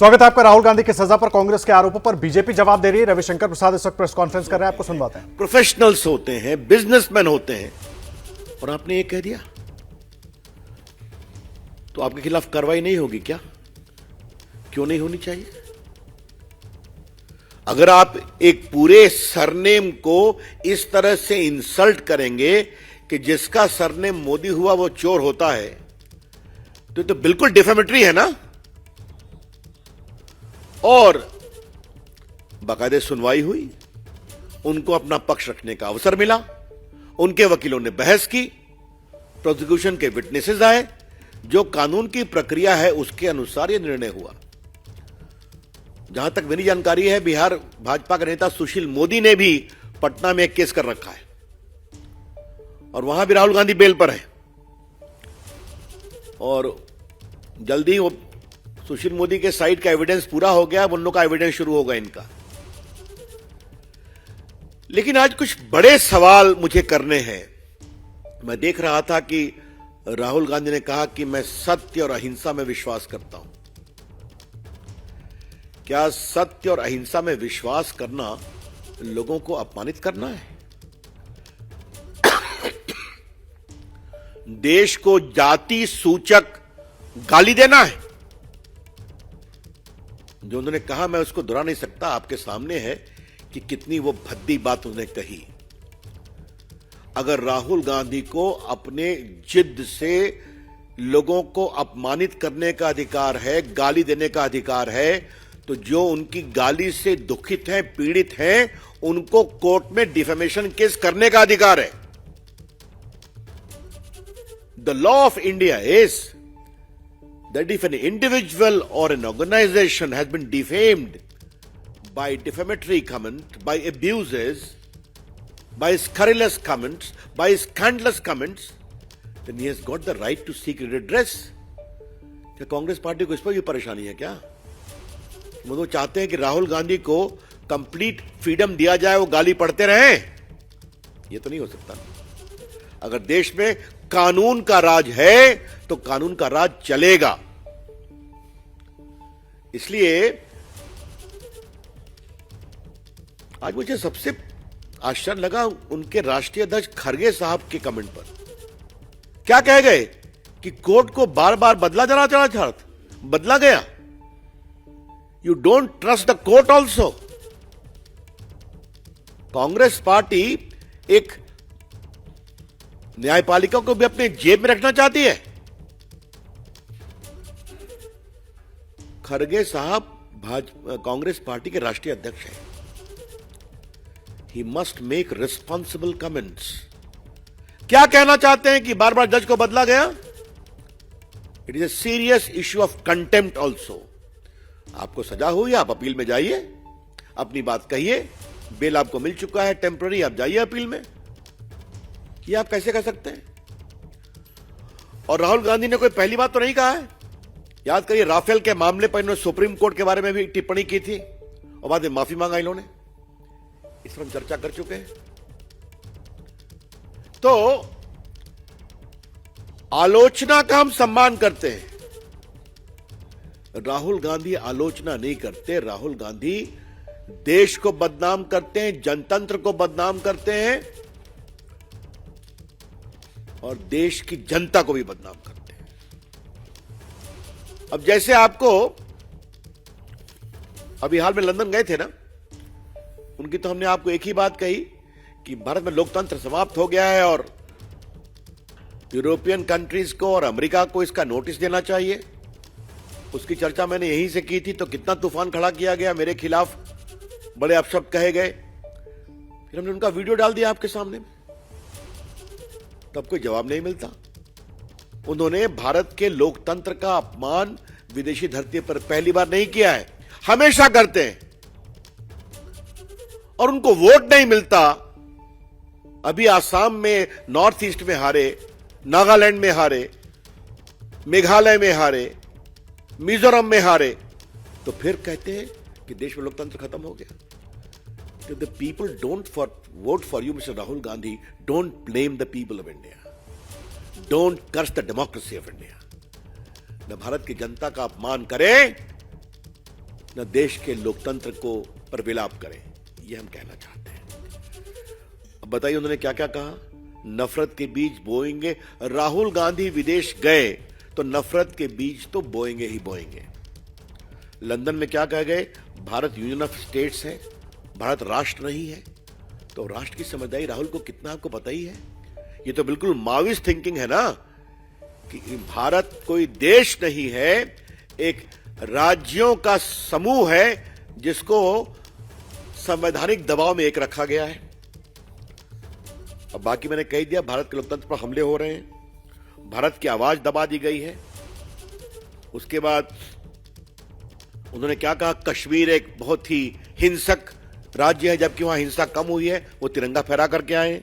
स्वागत है आपका। राहुल गांधी की सजा पर कांग्रेस के आरोपों पर बीजेपी जवाब दे रही है। रविशंकर प्रसाद इस वक्त प्रेस कॉन्फ्रेंस कर रहे हैं, आपको सुनवाते हैं। प्रोफेशनल्स होते हैं, बिजनेसमैन होते हैं, और आपने ये कह दिया तो आपके खिलाफ कार्रवाई नहीं होगी क्या? क्यों नहीं होनी चाहिए? अगर आप एक पूरे सरनेम को इस तरह से इंसल्ट करेंगे कि जिसका सरनेम मोदी हुआ वो चोर होता है, तो बिल्कुल डिफेमेटरी है ना। और बाकायदे सुनवाई हुई, उनको अपना पक्ष रखने का अवसर मिला, उनके वकीलों ने बहस की, प्रोसिक्यूशन के विटनेसेस आए, जो कानून की प्रक्रिया है उसके अनुसार यह निर्णय हुआ। जहां तक मेरी जानकारी है, बिहार भाजपा के नेता सुशील मोदी ने भी पटना में एक केस कर रखा है और वहां भी राहुल गांधी बेल पर है और जल्दी वो सुशील मोदी के साइड का एविडेंस पूरा हो गया, उन लोगों का एविडेंस शुरू होगा इनका। लेकिन आज कुछ बड़े सवाल मुझे करने हैं। मैं देख रहा था कि राहुल गांधी ने कहा कि मैं सत्य और अहिंसा में विश्वास करता हूं। क्या सत्य और अहिंसा में विश्वास करना लोगों को अपमानित करना है? देश को जाति सूचक गाली देना है? जो उन्होंने कहा मैं उसको दोहरा नहीं सकता, आपके सामने है कि कितनी वो भद्दी बात उन्होंने कही। अगर राहुल गांधी को अपने जिद से लोगों को अपमानित करने का अधिकार है, गाली देने का अधिकार है, तो जो उनकी गाली से दुखित हैं, पीड़ित हैं, उनको कोर्ट में डिफेमेशन केस करने का अधिकार है। The law of India is that if an individual or an organization has been defamed by defamatory comment, by abuses, by scurrilous comments, by scandalous comments, then he has got the right to seek redress. क्या Congress party को इस पर भी परेशानी है क्या? वो तो चाहते हैं कि राहुल गांधी को कंप्लीट फ्रीडम दिया जाए, वो गाली पढ़ते रहे? ये तो नहीं हो सकता। अगर देश में कानून का राज है तो कानून का राज चलेगा। इसलिए आज मुझे सबसे आश्चर्य लगा उनके राष्ट्रीय अध्यक्ष खरगे साहब के कमेंट पर। क्या कह गए कि कोर्ट को बार बार बदला गया। You don't trust the court also. Congress party एक न्यायपालिका को भी अपने जेब में रखना चाहती है। खरगे साहब कांग्रेस पार्टी के राष्ट्रीय अध्यक्ष हैं। He must make responsible comments. क्या कहना चाहते हैं कि बार बार जज को बदला गया? It is a serious issue of contempt also. आपको सजा हुई, आप अपील में जाइए, अपनी बात कहिए, बेल आपको मिल चुका है टेम्पररी, आप जाइए अपील में। ये आप कैसे कर सकते हैं? और राहुल गांधी ने कोई पहली बात तो नहीं कहा है। याद करिए, राफेल के मामले पर इन्होंने सुप्रीम कोर्ट के बारे में भी टिप्पणी की थी और बाद में माफी मांगा इन्होंने। इस पर हम चर्चा कर चुके हैं। तो आलोचना का हम सम्मान करते हैं, राहुल गांधी आलोचना नहीं करते। राहुल गांधी देश को बदनाम करते हैं, जनतंत्र को बदनाम करते हैं और देश की जनता को भी बदनाम करते हैं। अब जैसे आपको अभी हाल में लंदन गए थे ना, उनकी तो हमने आपको एक ही बात कही कि भारत में लोकतंत्र समाप्त हो गया है और यूरोपियन कंट्रीज को और अमेरिका को इसका नोटिस देना चाहिए। उसकी चर्चा मैंने यहीं से की थी, तो कितना तूफान खड़ा किया गया, मेरे खिलाफ बड़े अपशब्द कहे गए। फिर हमने उनका वीडियो डाल दिया आपके सामने, तब कोई जवाब नहीं मिलता। उन्होंने भारत के लोकतंत्र का अपमान विदेशी धरती पर पहली बार नहीं किया है, हमेशा करते हैं और उनको वोट नहीं मिलता। अभी आसाम में, नॉर्थ ईस्ट में हारे, नागालैंड में हारे, मेघालय में हारे, मिजोरम में हारे, तो फिर कहते हैं कि देश में लोकतंत्र खत्म हो गया। If the people don't vote for you, Mr. Rahul Gandhi, don't blame the people of India. Don't curse the democracy of India. न भारत की जनता का अपमान करें, न देश के लोकतंत्र को पर विलाप करें, यह हम कहना चाहते हैं। अब बताइए उन्होंने क्या क्या कहा। नफरत के बीज बोएंगे। राहुल गांधी विदेश गए तो नफरत के बीज तो बोएंगे ही बोएंगे। लंदन में क्या कह गए, भारत यूनियन ऑफ स्टेट्स है, भारत राष्ट्र नहीं है। तो राष्ट्र की समझदारी राहुल को कितना आपको पता ही है। ये तो बिल्कुल माओइस्ट थिंकिंग है ना, कि भारत कोई देश नहीं है, एक राज्यों का समूह है जिसको संवैधानिक दबाव में एक रखा गया है। अब बाकी मैंने कह दिया, भारत के लोकतंत्र पर हमले हो रहे हैं, भारत की आवाज दबा दी गई है। उसके बाद उन्होंने क्या कहा, कश्मीर एक बहुत ही हिंसक राज्य है, जबकि वहां हिंसा कम हुई है। वो तिरंगा फहरा करके आए।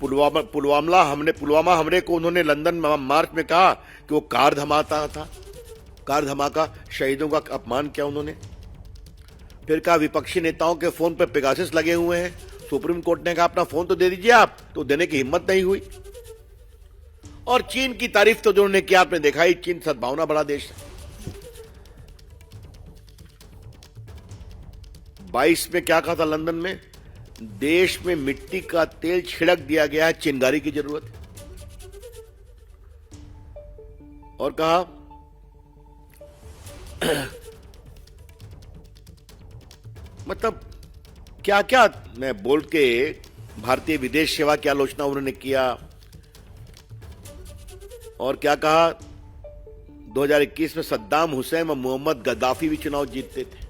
पुलवामा हमले को उन्होंने लंदन मार्च में कहा कि वो कार धमाका था, कार धमाका, शहीदों का अपमान किया उन्होंने। फिर कहा विपक्षी नेताओं के फोन पर पेगासस लगे हुए हैं। सुप्रीम कोर्ट ने कहा अपना फोन तो दे दीजिए आप, तो देने की हिम्मत नहीं हुई। और चीन की तारीफ तो जो उन्होंने किया, आपने देखा ही, चीन सद्भावना बड़ा देश है। 22 में क्या कहा था लंदन में, देश में मिट्टी का तेल छिड़क दिया गया है, चिंगारी की जरूरत है। और कहा मतलब क्या क्या मैं बोल के भारतीय विदेश सेवा की आलोचना उन्होंने किया। और क्या कहा, 2021 में सद्दाम हुसैन और मोहम्मद गद्दाफी भी चुनाव जीतते थे।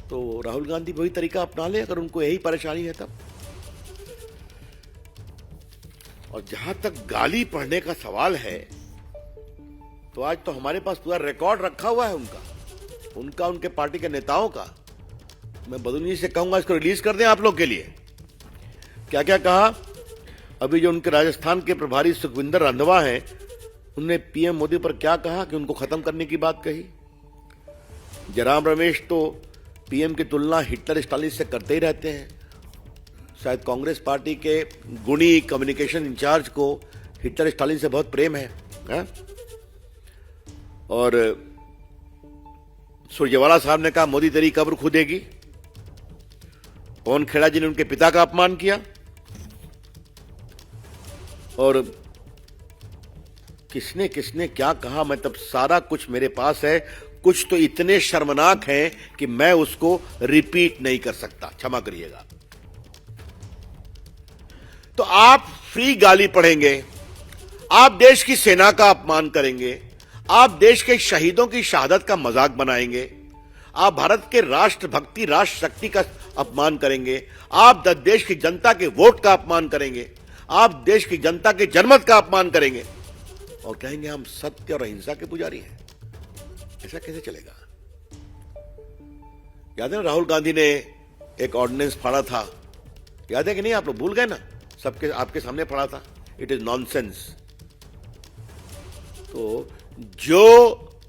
तो राहुल गांधी वही तरीका अपना ले अगर उनको यही परेशानी है तब। और जहां तक गाली पढ़ने का सवाल है, तो आज तो हमारे पास पूरा रिकॉर्ड रखा हुआ है उनका उनके पार्टी के नेताओं का। मैं बदूनी से कहूंगा इसको रिलीज कर दें आप लोग के लिए। क्या क्या कहा, अभी जो उनके राजस्थान के प्रभारी सुखविंदर रंधावा हैं, उन्होंने पीएम मोदी पर क्या कहा कि उनको खत्म करने की बात कही। जयराम रमेश तो पीएम की तुलना हिटलर स्टालिन से करते ही रहते हैं। शायद कांग्रेस पार्टी के गुणी कम्युनिकेशन इंचार्ज को हिटलर स्टालिन से बहुत प्रेम है? और सुरजेवाला साहब ने कहा मोदी तेरी कब्र खुदेगी। पवन खेड़ा जी ने उनके पिता का अपमान किया। और किसने किसने क्या कहा, मैं तब सारा कुछ मेरे पास है। कुछ तो इतने शर्मनाक हैं कि मैं उसको रिपीट नहीं कर सकता, क्षमा करिएगा। तो आप फ्री गाली पढ़ेंगे, आप देश की सेना का अपमान करेंगे, आप देश के शहीदों की शहादत का मजाक बनाएंगे, आप भारत के राष्ट्रभक्ति राष्ट्र शक्ति का अपमान करेंगे, आप देश की जनता के वोट का अपमान करेंगे, आप देश की जनता के जनमत का अपमान करेंगे और कहेंगे हम सत्य और अहिंसा के पुजारी हैं। ऐसा कैसे चलेगा? याद है ना, राहुल गांधी ने एक ऑर्डिनेंस फाड़ा था, याद है कि नहीं? आप लोग भूल गए ना? सबके आपके सामने पड़ा था। It is nonsense. तो जो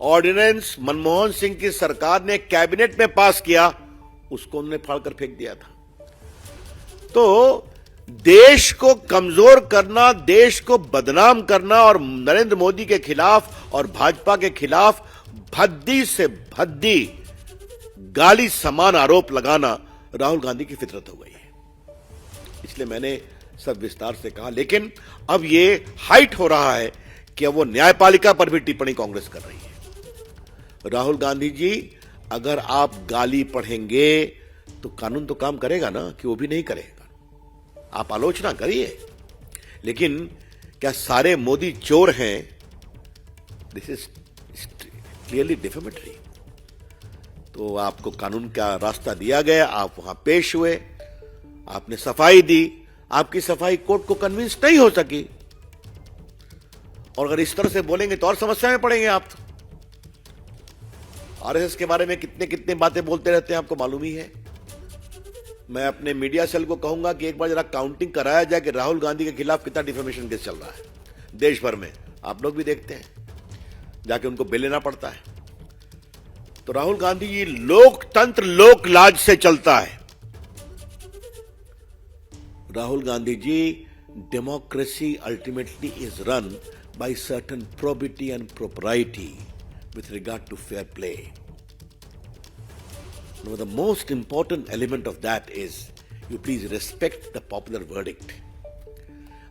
ऑर्डिनेंस मनमोहन सिंह की सरकार ने कैबिनेट में पास किया, उसको उन्होंने फाड़कर फेंक दिया था। तो देश को कमजोर करना, देश को बदनाम करना और नरेंद्र मोदी के खिलाफ और भाजपा के खिलाफ भद्दी से भद्दी गाली समान आरोप लगाना राहुल गांधी की फितरत हो गई है। इसलिए मैंने सब विस्तार से कहा। लेकिन अब ये हाइट हो रहा है कि अब वो न्यायपालिका पर भी टिप्पणी कांग्रेस कर रही है। राहुल गांधी जी, अगर आप गाली पढ़ेंगे तो कानून तो काम करेगा ना, कि वो भी नहीं करेगा? आप आलोचना करिए, लेकिन क्या सारे मोदी चोर हैं? This is clearly defamatory. तो आपको कानून का रास्ता दिया गया, आप वहां पेश हुए, आपने सफाई दी। आपकी सफाई कोर्ट को कन्विंस नहीं हो सकी, और अगर इस तरह से बोलेंगे तो और समस्या में पड़ेंगे आप। आरएसएस के बारे में कितने कितने बातें बोलते रहते हैं, आपको मालूम ही है। मैं अपने मीडिया सेल को कहूंगा कि एक बार जरा काउंटिंग कराया जाए कि राहुल गांधी के खिलाफ कितना डिफेमेशन केस चल रहा है देश भर में। आप लोग भी देखते हैं, जाके उनको बिल लेना पड़ता है। तो राहुल गांधी जी, लोकतंत्र लोक लाज से चलता है। Rahul Gandhi ji, democracy ultimately is run by certain probity and propriety, with regard to fair play. Now, the most important element of that is you please respect the popular verdict.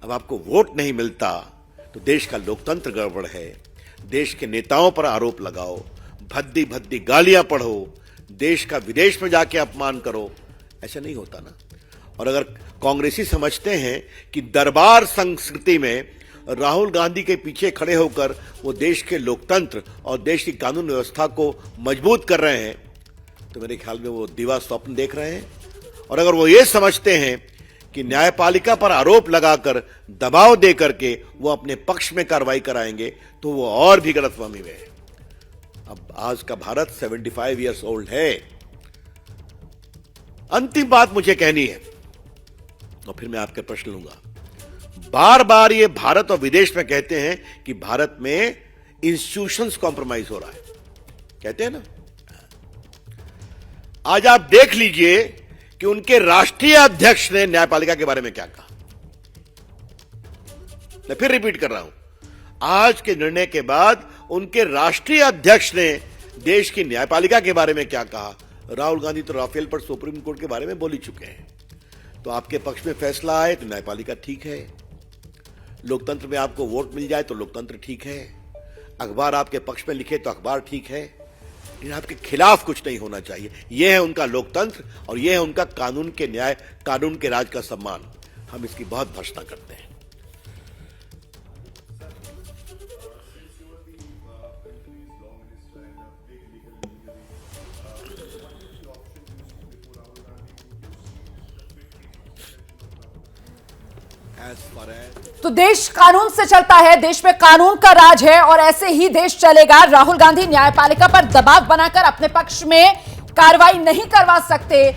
अब आपको वोट नहीं मिलता तो देश का लोकतंत्र गड़बड़ है, देश के नेताओं पर आरोप लगाओ, भद्दी भद्दी गालियां पढ़ो, देश का विदेश में जाके अपमान करो, ऐसा नहीं होता ना। और अगर कांग्रेसी समझते हैं कि दरबार संस्कृति में राहुल गांधी के पीछे खड़े होकर वो देश के लोकतंत्र और देश की कानून व्यवस्था को मजबूत कर रहे हैं, तो मेरे ख्याल में वो दिवा स्वप्न देख रहे हैं। और अगर वो ये समझते हैं कि न्यायपालिका पर आरोप लगाकर दबाव दे करके वो अपने पक्ष में कार्रवाई कराएंगे, तो वो और भी गलतफहमी में है। अब आज का भारत 75 ईयर्स ओल्ड है। अंतिम बात मुझे कहनी है, तो फिर मैं आपके प्रश्न लूंगा। बार बार ये भारत और विदेश में कहते हैं कि भारत में इंस्टीट्यूशंस कॉम्प्रोमाइज हो रहा है, कहते हैं ना। आज आप देख लीजिए कि उनके राष्ट्रीय अध्यक्ष ने न्यायपालिका के बारे में क्या कहा। मैं फिर रिपीट कर रहा हूं, आज के निर्णय के बाद उनके राष्ट्रीय अध्यक्ष ने देश की न्यायपालिका के बारे में क्या कहा। राहुल गांधी तो राफेल पर सुप्रीम कोर्ट के बारे में बोल ही चुके हैं। तो आपके पक्ष में फैसला आए तो न्यायपालिका ठीक है, लोकतंत्र में आपको वोट मिल जाए तो लोकतंत्र ठीक है, अखबार आपके पक्ष में लिखे तो अखबार ठीक है, लेकिन आपके खिलाफ कुछ नहीं होना चाहिए। यह है उनका लोकतंत्र और यह है उनका कानून के न्याय, कानून के राज का सम्मान। हम इसकी बहुत भर्त्सना करते हैं। तो देश कानून से चलता है, देश में कानून का राज है और ऐसे ही देश चलेगा। राहुल गांधी न्यायपालिका पर दबाव बनाकर अपने पक्ष में कार्रवाई नहीं करवा सकते।